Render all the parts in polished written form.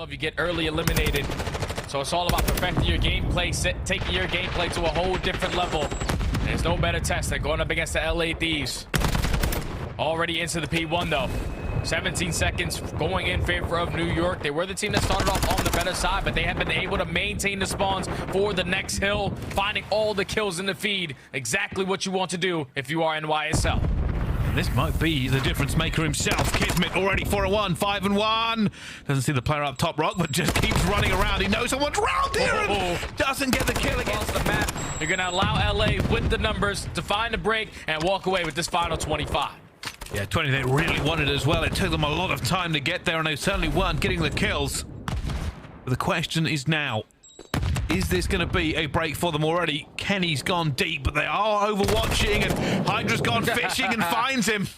12, you get early eliminated. So it's all about perfecting your gameplay, taking your gameplay to a whole different level. There's no better test than going up against the LA Thieves. Already into the P1 though. 17 seconds going in favor of New York. They were the team that started off on the better side, but they have been able to maintain the spawns for the next hill, finding all the kills in the feed. Exactly what you want to do if you are NYSL. This might be the difference maker himself. Kismet already 4-1, 5-1. Doesn't see the player up top, Rock, but just keeps running around. He knows someone's round here and doesn't get the kill against the map. You're going to allow LA with the numbers to find a break and walk away with this final 25. Yeah, 20 they really wanted as well. It took them a lot of time to get there, and they certainly weren't getting the kills. But the question is now, is this going to be a break for them already? Kenny's gone deep, but they are overwatching, and Hydra's gone fishing and finds him.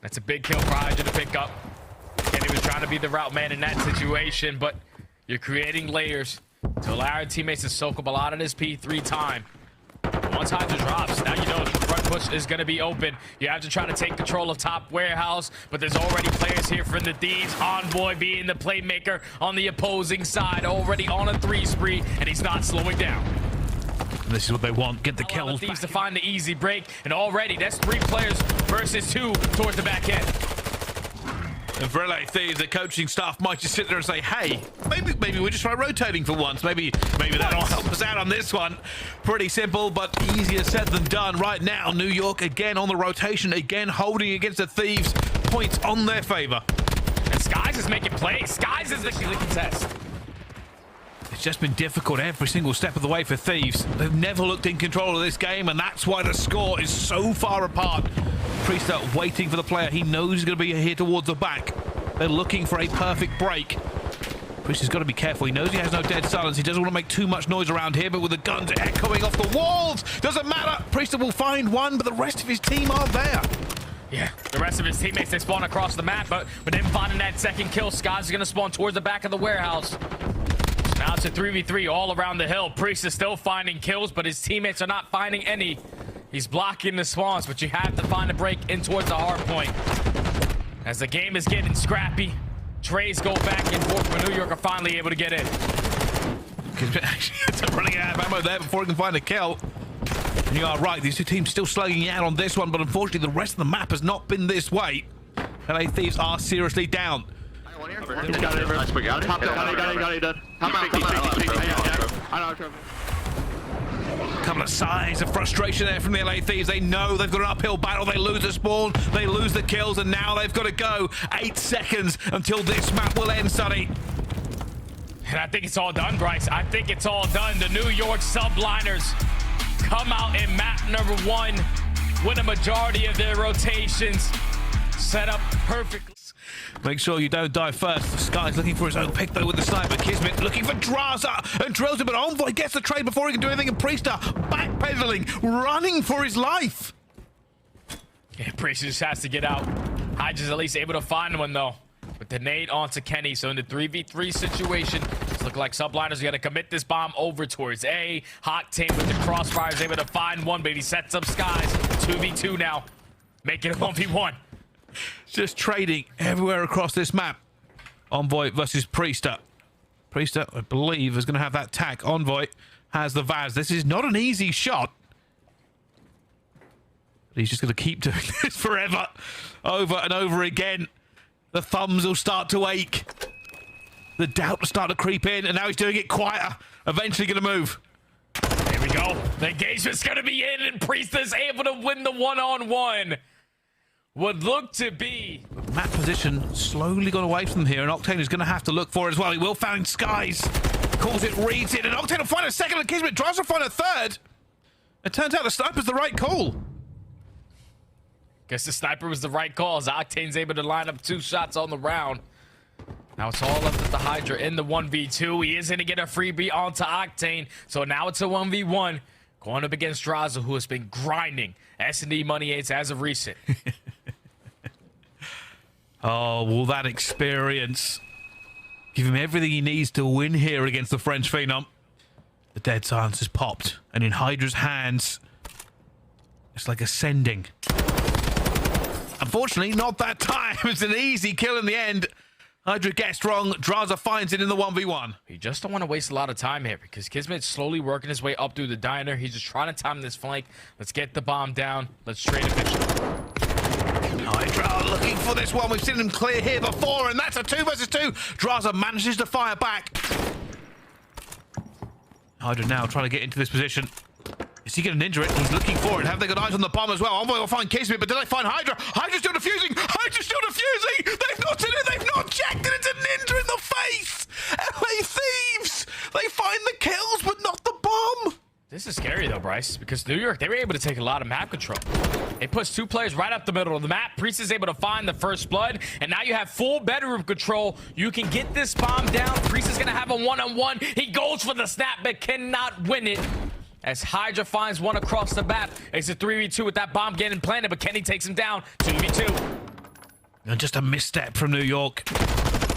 That's a big kill for Hydra to pick up. Kenny was trying to be the route man in that situation, but you're creating layers to allow our teammates to soak up a lot of this P3 time. Once Hydra drops, now you know the front push is going to be open. You have to try to take control of top warehouse, but there's already players here from the Thieves. Envoy being the playmaker on the opposing side, already on a 3 spree, and he's not slowing down. And this is what they want, get the kills. The Thieves to find the easy break, and already that's 3 players versus 2 towards the back end. And for LA Thieves, the coaching staff might just sit there and say, hey, maybe we'll just try rotating for once. Maybe that'll help us out on this one. Pretty simple, but easier said than done. Right now, New York again on the rotation, again holding against the Thieves. Points on their favor. And Skies is making plays. Skies is the contest. It's just been difficult every single step of the way for Thieves. They've never looked in control of this game, and that's why the score is so far apart. Priester waiting for the player. He knows he's going to be here towards the back. They're looking for a perfect break. Priester's got to be careful. He knows he has no dead silence. He doesn't want to make too much noise around here, but with the guns echoing off the walls, doesn't matter. Priester will find one, but the rest of his team are there. Yeah, the rest of his teammates, they spawn across the map, but with him finding that second kill, Skies is going to spawn towards the back of the warehouse. Now it's a 3v3 all around the hill. Priest is still finding kills, but his teammates are not finding any. He's blocking the spawns, but you have to find a break in towards the hard point. As the game is getting scrappy, trays go back and forth, but New York are finally able to get in. It's running out of ammo there before he can find a kill. And you are right, these two teams still slugging out on this one, but unfortunately the rest of the map has not been this way. LA Thieves are seriously down. Couple of sighs of frustration there from the LA Thieves. They know they've got an uphill battle. They lose the spawn, they lose the kills, and now they've got to go. 8 seconds until this map will end, Sonny. And I think it's all done, Bryce. I think it's all done. The New York Subliners come out in map number 1, win a majority of their rotations, set up perfectly. Make sure you don't die first. Sky's looking for his own pick though with the sniper. Kismet looking for Draza and drills him, but Envoy gets the trade before he can do anything, and Priester backpedaling, running for his life. Yeah, Priester just has to get out. Hydra's at least able to find one though. With the nade onto Kenny, so in the 3v3 situation, it's looking like Subliners are going to commit this bomb over towards A. Octane with the crossfire is able to find one, but he sets up Skies. 2v2 now, making it 1v1. Just trading everywhere across this map. Envoy versus Priester. Priester, I believe, is going to have that tack. Envoy has the Vaz. This is not an easy shot. But he's just going to keep doing this forever. Over and over again. The thumbs will start to ache. The doubt will start to creep in. And now he's doing it quieter. Eventually going to move. Here we go. The engagement's going to be in, and Priester's able to win the one-on-one. Would look to be map position slowly gone away from here, and Octane is going to have to look for it as well. He will find Skies, calls it, reads it, and Octane will find a second, and Kismet tries to find a third. It turns out the sniper's the right call. Guess the sniper was the right call, as Octane's able to line up 2 shots on the round. Now it's all up to the Hydra in the 1v2. He is going to get a freebie onto Octane, so now it's a 1v1 going up against Draza, who has been grinding S&D Money 8s as of recent. Oh, will that experience give him everything he needs to win here against the French Phenom? The dead silence has popped, and in Hydra's hands, it's like ascending. Unfortunately, not that time. It's an easy kill in the end. Hydra gets strong. Draza finds it in the 1v1. You just don't want to waste a lot of time here because Kismet's slowly working his way up through the diner. He's just trying to time this flank. Let's get the bomb down. Let's trade a mission. Hydra looking for this one. We've seen him clear here before, and that's a 2 versus 2. Draza manages to fire back. Hydra now trying to get into this position. Is he going to ninja it? He's looking for it. Have they got eyes on the bomb as well? Envoy will find Kismet, but did they find Hydra? Hydra's still defusing! Hydra's still defusing! They've not seen it! They've not checked it! It's a ninja in the face! LA Thieves! They find the kills, but not the bomb! This is scary though, Bryce, because New York, they were able to take a lot of map control. They pushed 2 players right up the middle of the map. Priest is able to find the first blood, and now you have full bedroom control. You can get this bomb down. Priest is going to have a one-on-one. He goes for the snap, but cannot win it. As Hydra finds one across the map. It's a 3v2 with that bomb getting planted, but Kenny takes him down. 2v2. And just a misstep from New York.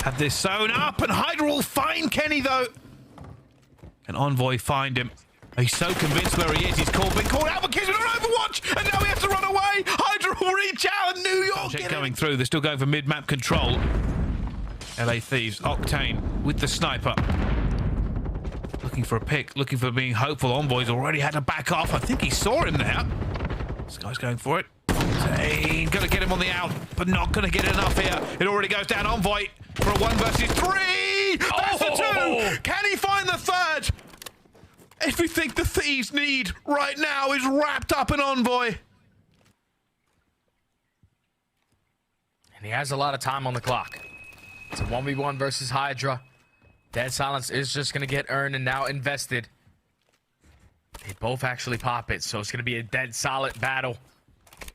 Have this sewn up, and Hydra will find Kenny, though. Can Envoy find him? He's so convinced where he is. He's been called out, but Kismet on Overwatch, and now he has to run away. Hydra will reach out, and New York going through. They're still going for mid-map control. LA Thieves, Octane with the sniper. Looking for a pick, looking for being hopeful. Envoy's already had to back off. I think he saw him there. This guy's going for it. Octane, gonna get him on the out, but not gonna get enough here. It already goes down. Envoy for a 1 versus 3. That's the 2. Can he find the 3rd? Everything the Thieves need right now is wrapped up in Envoy. And he has a lot of time on the clock. It's a 1v1 versus Hydra. Dead Silence is just going to get earned and now invested. They both actually pop it, so it's going to be a dead solid battle.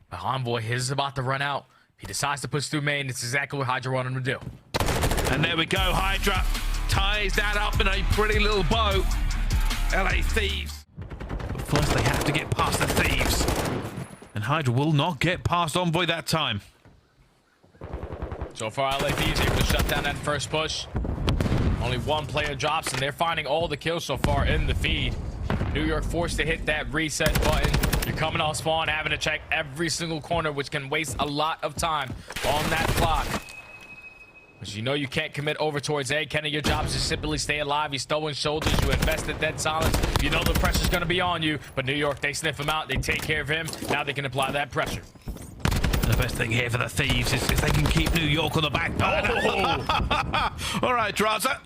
But Envoy, his is about to run out. He decides to push through main. It's exactly what Hydra wanted him to do. And there we go. Hydra ties that up in a pretty little bow. LA Thieves. But first they have to get past the Thieves. And Hydra will not get past Envoy that time. So far, LA Thieves able to shut down that first push. Only 1 player drops, and they're finding all the kills so far in the feed. New York forced to hit that reset button. You're coming off spawn, having to check every single corner, which can waste a lot of time on that clock. But you know you can't commit over towards A. Kenny, your job is to simply stay alive. He's throwing shoulders. You invest in Dead Silence. You know the pressure's going to be on you. But New York, they sniff him out. They take care of him. Now they can apply that pressure. The best thing here for the Thieves is if they can keep New York on the back burner. All right, Draza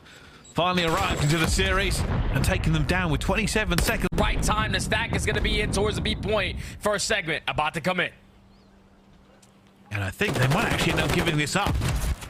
finally arrived into the series and taking them down with 27 seconds. Right time, the stack is going to be in towards the B point. First segment about to come in. And I think they might actually end up giving this up.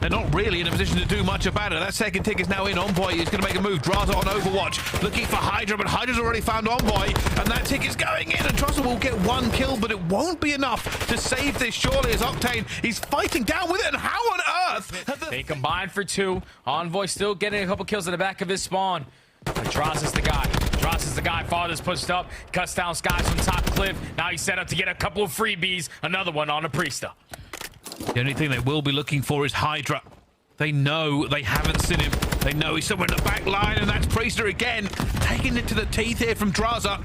They're not really in a position to do much about it. That second tick is now in. Envoy is going to make a move. Draza on Overwatch, looking for Hydra, but Hydra's already found Envoy, and that tick is going in, and Draza will get 1 kill, but it won't be enough to save this, surely, as Octane is fighting down with it, and how on earth? They combine for 2. Envoy still getting a couple kills in the back of his spawn. But Draza's the guy. Draza's the guy farthest pushed up, cuts down Skies from top cliff. Now he's set up to get a couple of freebies, another one on a Priesta. The only thing they will be looking for is Hydra. They know they haven't seen him. They know he's somewhere in the back line, and that's Priester again, taking it to the teeth here from Draza.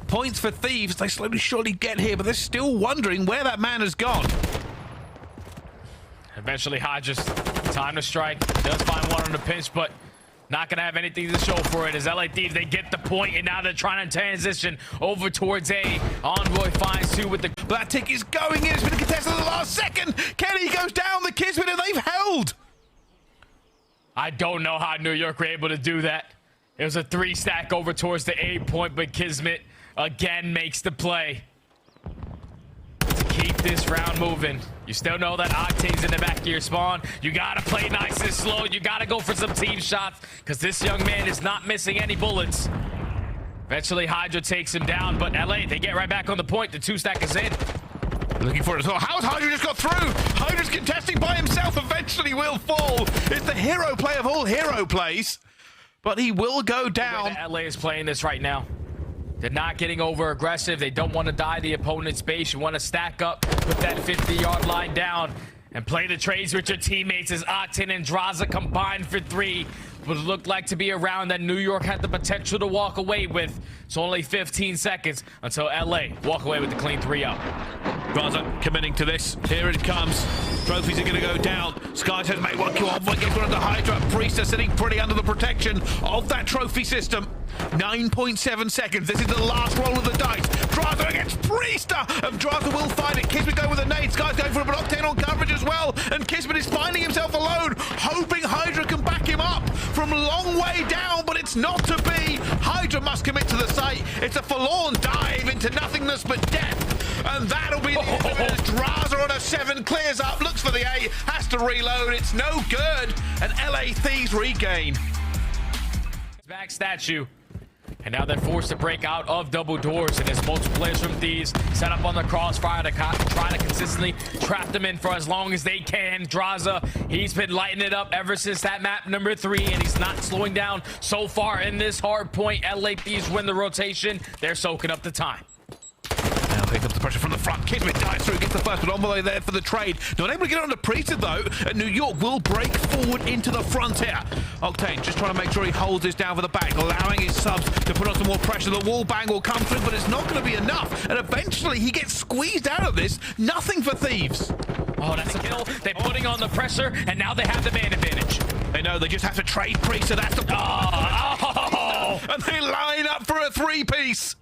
Points for Thieves. They slowly surely get here, but they're still wondering where that man has gone. Eventually, Hydra's time to strike. Does find one on the pinch, but not going to have anything to show for it. As LA Thieves, they get the point, and now they're trying to transition over towards A. Envoy finds 2 with the... That tick is going in. It's been a contest at the last second. Kenny goes down the Kismet, and they've held. I don't know how New York were able to do that. It was a 3-stack over towards the A point, but Kismet again makes the play to keep this round moving. You still know that Octane's in the back of your spawn. You gotta play nice and slow. You gotta go for some team shots, because this young man is not missing any bullets. Eventually, Hydra takes him down, but LA, they get right back on the point. The 2-stack is in. Looking for it as well. How's Hydra just got through? Hydra's contesting by himself. Eventually will fall. It's the hero play of all hero plays, but he will go down. LA is playing this right now. They're not getting over aggressive. They don't want to die the opponent's base. You want to stack up, put that 50-yard line down, and play the trades with your teammates as Octane and Draza combine for 3. would look like to be a round that New York had the potential to walk away with. So only 15 seconds until LA walk away with the clean 3-0. Raza committing to this. Here it comes. Trophies are going to go down. Sky says, mate, one kill on, one gets one under Hydra. Priester sitting pretty under the protection of that trophy system. 9.7 seconds. This is the last roll of the dice. Draza against Priester. And Draza will find it. Kismet going with a nade. Sky's going for a Octane on coverage as well. And Kismet is finding himself alone, hoping Hydra can back him up from a long way down, but it's not to be. Hydra must commit to the site. It's a forlorn dive into nothingness but death. And that'll be the end of it as Draza on a 7 clears up, looks for the A, has to reload. It's no good. And LA Thieves regain. Back statue. And now they're forced to break out of double doors, and there's multiple players from Thieves set up on the crossfire to try to consistently trap them in for as long as they can. Draza, he's been lighting it up ever since that map number 3, and he's not slowing down so far in this hard point. LA Thieves win the rotation. They're soaking up the time. Now here comes the pressure from the front. Kismet dives through, gets the first, but Envoy there for the trade. Not able to get on the Priester though, and New York will break forward into the front here. Octane just trying to make sure he holds this down for the back, allowing his subs to put on some more pressure. The wall bang will come through, but it's not going to be enough. And eventually he gets squeezed out of this. Nothing for Thieves. Oh, that's a kill. They're putting on the pressure, and now they have the man advantage. They know they just have to trade Priester. That's the and they line up for a 3-piece.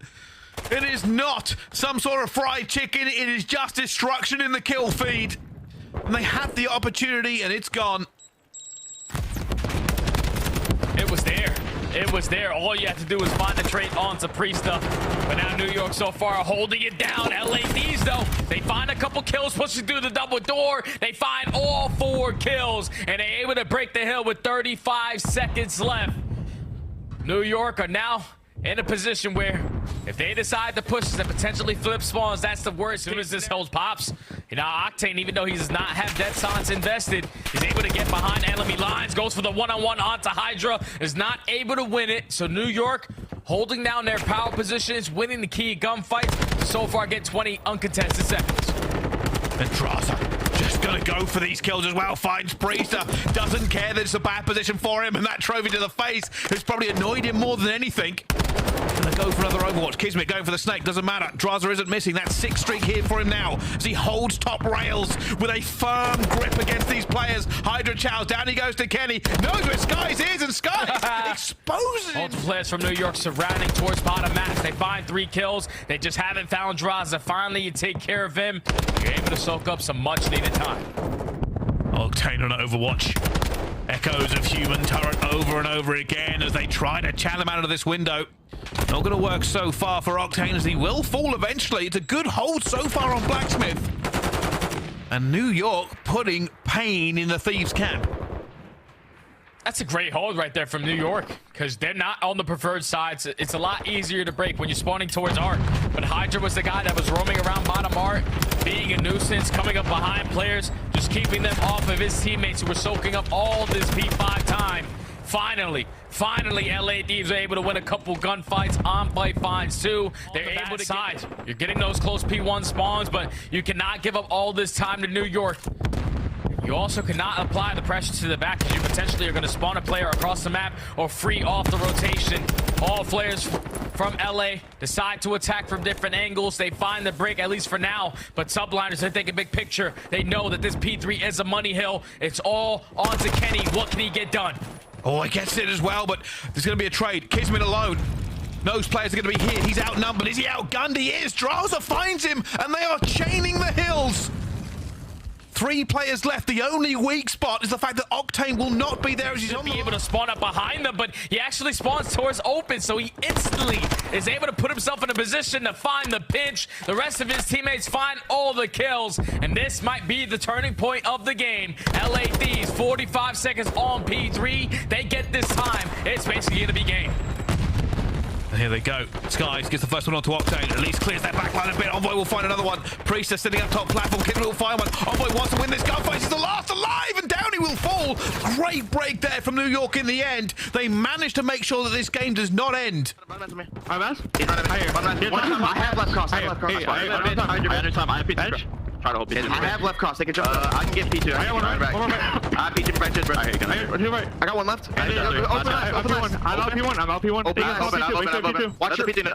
It is not some sort of fried chicken. It is just destruction in the kill feed. And they had the opportunity, and it's gone. It was there. It was there. All you have to do is find the trade onto Priester. But now New York so far holding it down. LA Thieves, though, they find a couple kills pushing through the double door. They find all 4 kills, and they're able to break the hill with 35 seconds left. New York are now in a position where if they decide to push and potentially flip spawns, that's the worst. As soon as this hold pops, you know, Octane, even though he does not have death silence invested, he's able to get behind enemy lines, goes for the one-on-one onto Hydra, is not able to win it. So New York holding down their power positions, winning the key gunfights, so far get 20 uncontested seconds. And Draza just gonna go for these kills as well. Finds Priester, doesn't care that it's a bad position for him, and that trophy to the face has probably annoyed him more than anything. Gonna go for another Overwatch. Kismet going for the snake, doesn't matter. Draza isn't missing. That 6th streak here for him now as he holds top rails with a firm grip against these players. Hydra chows, down he goes to Kenny. Knows where Sky's is, and Sky exposes him. Multiple players from New York surrounding towards bottom maps. They find 3 kills. They just haven't found Draza. Finally, you take care of him. You're able to soak up some much-needed time. Octane on Overwatch. Echoes of human turret over and over again as they try to channel him out of this window. Not going to work so far for Octane as he will fall eventually. It's a good hold so far on Blacksmith. And New York putting pain in the Thieves' camp. That's a great hold right there from New York, because they're not on the preferred side. So it's a lot easier to break when you're spawning towards Art. But Hydra was the guy that was roaming around bottom Art, being a nuisance, coming up behind players, just keeping them off of his teammates who were soaking up all this P5 time. Finally, LA Thieves are able to win a couple gunfights on fight finds too. They're able to side. You're getting those close P1 spawns, but you cannot give up all this time to New York. You also cannot apply the pressure to the back, because you potentially are going to spawn a player across the map or free off the rotation. All players from LA decide to attack from different angles. They find the break, at least for now. But Subliners, they think a big picture. They know that this P3 is a money hill. It's all on to Kenny. What can he get done? Oh, he gets it as well, but there's going to be a trade. Kismet alone. Those players are going to be here. He's outnumbered. Is he outgunned? He is. Draza finds him, and they are chaining the hills. 3 players left. The only weak spot is the fact that Octane will not be there as he's on the... be able to spawn up behind them, but he actually spawns towards open, so he instantly is able to put himself in a position to find the pinch. The rest of his teammates find all the kills, and this might be the turning point of the game. LA Thieves, 45 seconds on P3. They get this time. It's basically going to be game. And here they go. Skies gets the first one onto Octane. At least clears that back line a bit. Envoy will find another one. Priester sitting up top platform. Kismet will find one. Envoy wants to win this gunfight. He's the last alive, and down he will fall. Great break there from New York in the end. They managed to make sure that this game does not end. I have left cross. I have left cross. Try to hold P2. I have left cross. They can jump. I can get P2. I got one right. One right. P2 right to his right. I got one left. Open left. I'm LP1.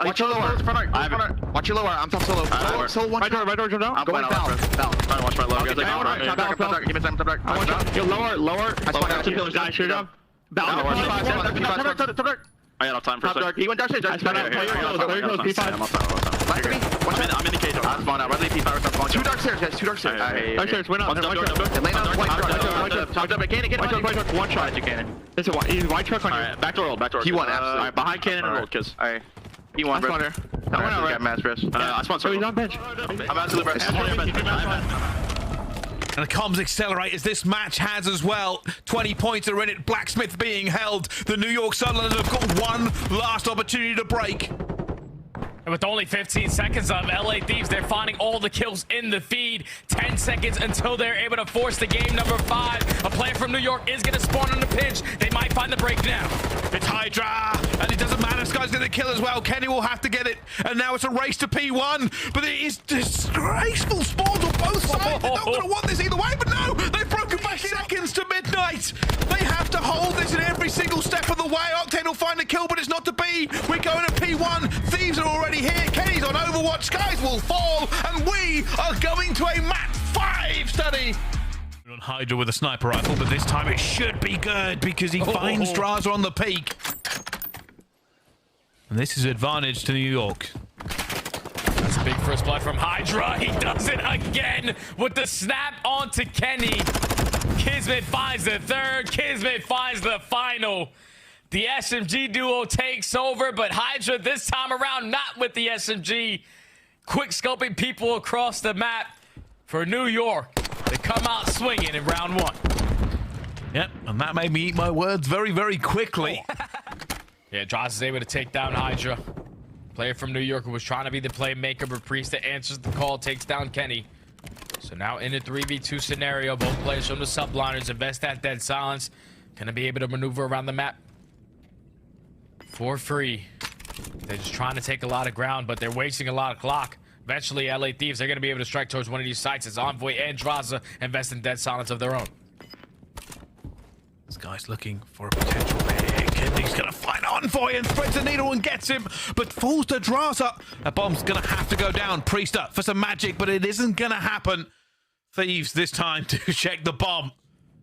Watch your lower. Watch your lower. I'm top solo. Solo one. Right door, jump down. I'm going foul. Trying to watch my low. Give me time. Yo, lower. I spawned out. Nice, shoot up. I got enough time for a second. He went down stage. I spawned out. P5. I'm in the cage. I spawned out. Ready P5 or something. Two dark stairs, guys. Two dark stairs. Dark stairs, win up. One One shot. It's a white truck on you. Alright, back door roll. He won, absolutely. Alright, behind cannon and roll, kids. Alright. He won, bro. I I out, got Mass Risk. I spawned So he's circle. on bench. I'm absolutely And the comms accelerate as this match has as well. 20 points are in it. Blacksmith being held. The New York Subliners have got one last opportunity to break. And with only 15 seconds of LA Thieves, they're finding all the kills in the feed. 10 seconds until they're able to force the game number 5. A player from New York is going to spawn on the pinch. They might find the break now. It's Hydra, and it doesn't matter. Sky's going to kill as well. Kenny will have to get it, and now it's a race to P1. But it is disgraceful spawns on both sides. They're not going to want this either way, but no, they've broken back seconds to midnight. They have to hold this in every single step of the way. Octane will find a kill, but it's not to be. We're going to P1. Thieves are already here. Kenny's on Overwatch. Skies will fall, and we are going to a map 5 study. On Hydra with a sniper rifle, but this time it should be good because he finds Draza on the peak. And this is advantage to New York. That's a big first blood from Hydra. He does it again with the snap onto Kenny. Kismet finds the third. Kismet finds the final. The SMG duo takes over, but Hydra this time around not with the SMG. Quick scoping people across the map for New York. They come out swinging in round 1. Yep, and that made me eat my words very, very quickly. Yeah, Dross is able to take down Hydra. Player from New York who was trying to be the playmaker, but Priest answers the call, takes down Kenny. So now in a 3v2 scenario, both players from the Subliners invest that dead silence. Gonna be able to maneuver around the map for free. They're just trying to take a lot of ground, but they're wasting a lot of clock. Eventually, LA Thieves, they're going to be able to strike towards one of these sites as Envoy and Draza invest in dead silence of their own. This guy's looking for a potential pick, and he's going to find Envoy and threads the needle and gets him, but falls to Draza. That bomb's going to have to go down. Priest up for some magic, but it isn't going to happen. Thieves this time to check the bomb.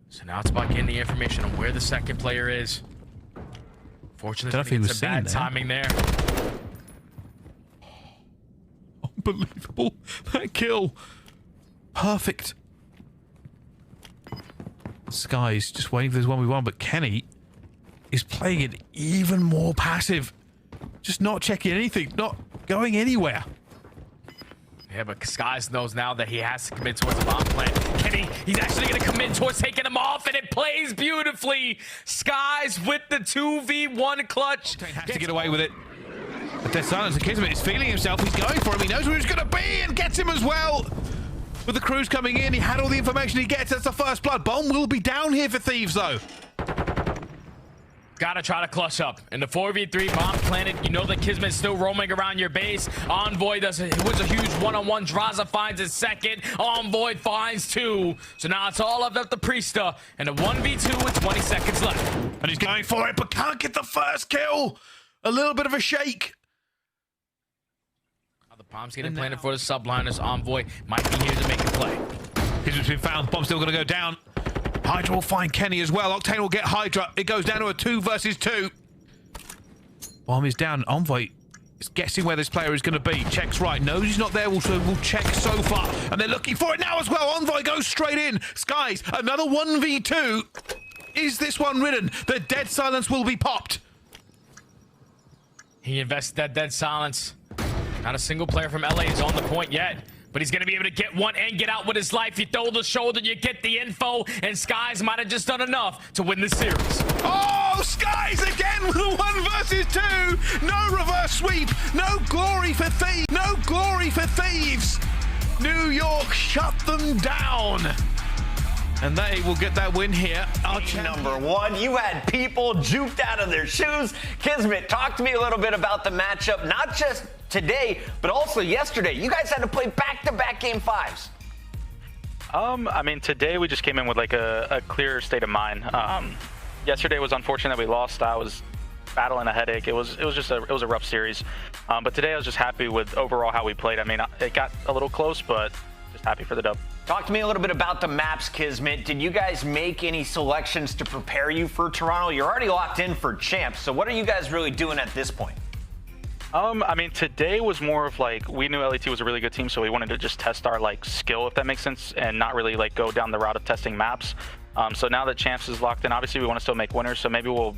So now it's about getting the information on where the second player is. Fortunately, it's a bad timing there. Unbelievable. That kill. Perfect. Sky's just waiting for this 1v1, but Kenny is playing it even more passive. Just not checking anything, not going anywhere. Yeah, but Skies knows now that he has to commit towards the bomb plant. Kenny, he's actually going to commit towards taking him off, and it plays beautifully. Skies with the 2v1 clutch. Has to get away with it. But there's silence. Kismet is feeling himself. He's going for him. He knows where he's going to be and gets him as well. With the crews coming in, he had all the information he gets. That's the first blood. Bomb will be down here for Thieves, though. Gotta try to clutch up. In the 4v3 bomb planted, you know that Kismet's still roaming around your base. Envoy was a huge one-on-one. Draza finds his second. Envoy finds 2. So now it's all up to Priesta. And a 1v2 with 20 seconds left. And he's going for it, but can't get the first kill. A little bit of a shake. Now the bomb's getting planted for the Subliners. Envoy might be here to make a play. Kismet's been found. Bomb's still gonna go down. Hydra will find Kenny as well. Octane will get Hydra. It goes down to a 2 versus 2. Bomb is down. Envoy is guessing where this player is going to be. Checks right. Knows he's not there. We'll check so far. And they're looking for it now as well. Envoy goes straight in. Skies, another 1v2. Is this one ridden? The dead silence will be popped. He invests that dead silence. Not a single player from LA is on the point yet. But he's going to be able to get one and get out with his life. You throw the shoulder, you get the info, and Skies might have just done enough to win the series. Oh, Skies again with a 1 versus 2. No reverse sweep. No glory for Thieves. No glory for Thieves. New York shut them down. And they will get that win here. Number 1, you had people juked out of their shoes. Kismet, talk to me a little bit about the matchup, not just today, but also yesterday. You guys had to play back-to-back game 5s. I mean, today we just came in with like a clear state of mind. Yesterday was unfortunate that we lost. I was battling a headache. It was a rough series. But today I was just happy with overall how we played. I mean, it got a little close, but just happy for the dub. Talk to me a little bit about the maps, Kismet. Did you guys make any selections to prepare you for Toronto? You're already locked in for champs, so what are you guys really doing at this point? I mean, today was more of like, we knew LET was a really good team, so we wanted to just test our like skill, if that makes sense, and not really like go down the route of testing maps. So now that champs is locked in, obviously we want to still make winners, so maybe we'll,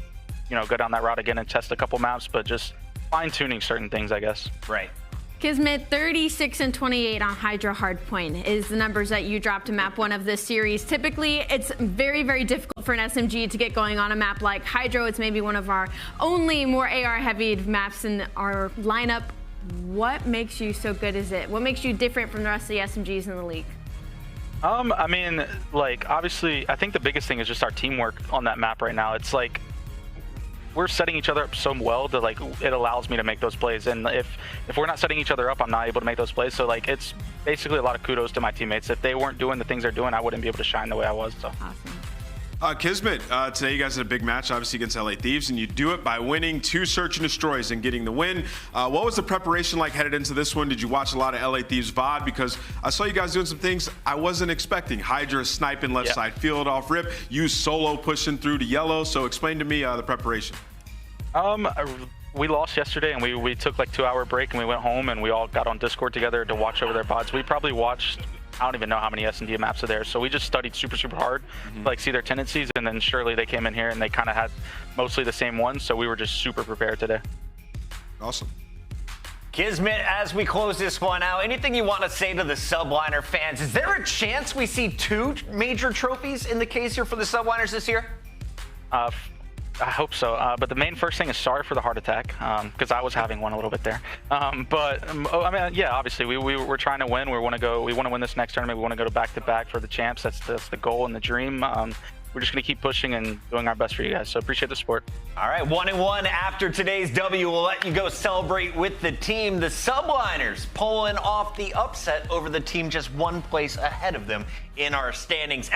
you know, go down that route again and test a couple maps, but just fine-tuning certain things, I guess. Right. Kismet, 36 and 28 on Hydra Hardpoint is the numbers that you dropped to map 1 of this series. Typically, it's very, very difficult for an SMG to get going on a map like Hydro. It's maybe one of our only more AR-heavy maps in our lineup. What makes you so good is it? What makes you different from the rest of the SMGs in the league? I mean, like, obviously, I think the biggest thing is just our teamwork on that map right now. It's like, we're setting each other up so well that like it allows me to make those plays, and if we're not setting each other up, I'm not able to make those plays. So like it's basically a lot of kudos to my teammates. If they weren't doing the things they're doing, I wouldn't be able to shine the way I was. So awesome. Kismet, today you guys had a big match, obviously against LA Thieves, and you do it by winning 2 search and destroys and getting the win. What was the preparation like headed into this one? Did you watch a lot of LA Thieves VOD? Because I saw you guys doing some things I wasn't expecting. Hydra sniping left side field off rip, you solo pushing through to yellow. So explain to me the preparation. We lost yesterday, and we took like 2-hour break, and we went home, and we all got on Discord together to watch over their VODs. We probably watched, I don't even know how many S&D maps are there, so we just studied super hard to like see their tendencies, and then surely they came in here and they kind of had mostly the same ones, so we were just super prepared today. Awesome. Kismet, as we close this one out, anything you want to say to the Subliner fans? Is there a chance we see 2 major trophies in the case here for the Subliners this year? I hope so, but the main first thing is sorry for the heart attack, because I was having one a little bit there. I mean, yeah, obviously we're trying to win. We want to win this next tournament. We want to go back-to-back for the champs. That's the goal and the dream. We're just going to keep pushing and doing our best for you guys. So appreciate the support. All right, 1-1 after today's W. We'll let you go celebrate with the team. The Subliners pulling off the upset over the team just 1 place ahead of them in our standings.